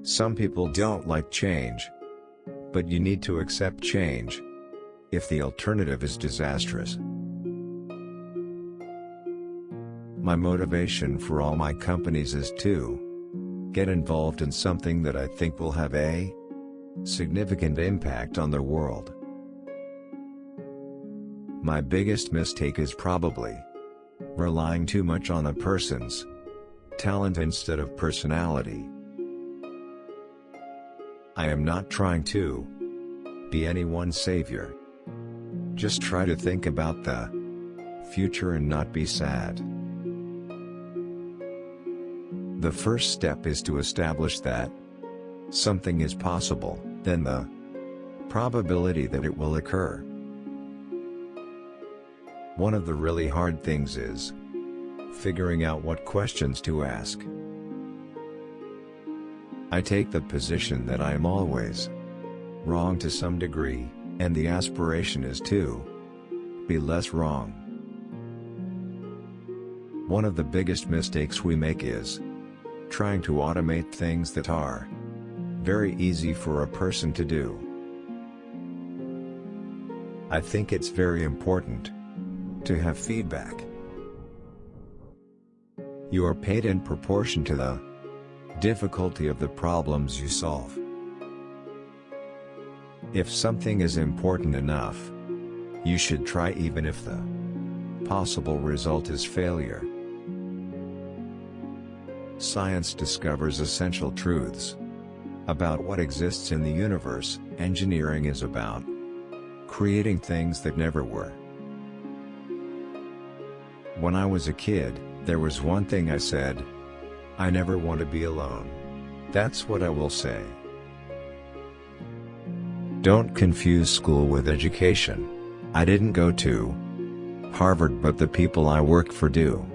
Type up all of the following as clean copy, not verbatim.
Some people don't like change. But you need to accept change if the alternative is disastrous. My motivation for all my companies is to get involved in something that I think will have a significant impact on the world. My biggest mistake is probably relying too much on a person's talent instead of personality. I am not trying to be anyone's savior. Just try to think about the future and not be sad. The first step is to establish that something is possible, then the probability that it will occur. One of the really hard things is figuring out what questions to ask. I take the position that I am always wrong to some degree, and the aspiration is to be less wrong. One of the biggest mistakes we make is trying to automate things that are very easy for a person to do. I think it's very important to have feedback. You are paid in proportion to the difficulty of the problems you solve. If something is important enough, you should try even if the possible result is failure. Science discovers essential truths about what exists in the universe. Engineering is about creating things that never were. When I was a kid, there was one thing I said: I never want to be alone. That's what I will say. Don't confuse school with education. I didn't go to Harvard, but the people I work for do.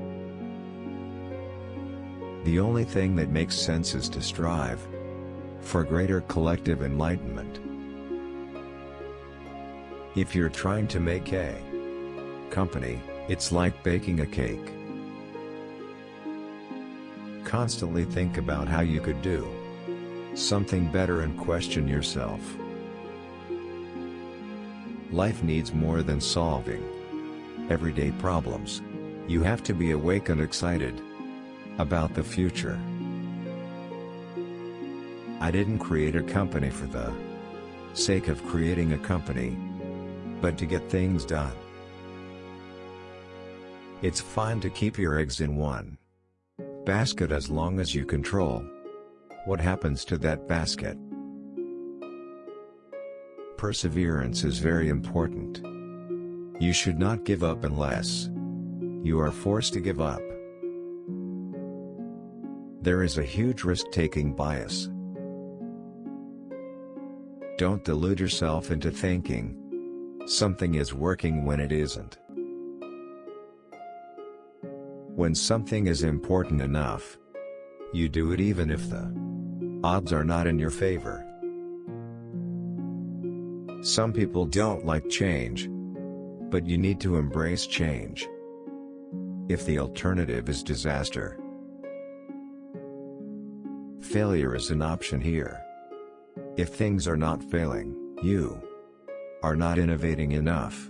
The only thing that makes sense is to strive for greater collective enlightenment. If you're trying to make a company, it's like baking a cake. Constantly think about how you could do something better and question yourself. Life needs more than solving everyday problems. You have to be awake and excited about the future. I didn't create a company for the sake of creating a company, but to get things done. It's fine to keep your eggs in one basket as long as you control what happens to that basket. Perseverance is very important. You should not give up unless you are forced to give up. There is a huge risk-taking bias. Don't delude yourself into thinking something is working when it isn't. When something is important enough, you do it even if the odds are not in your favor. Some people don't like change, but you need to embrace change if the alternative is disaster. Failure is an option here. If things are not failing, you are not innovating enough.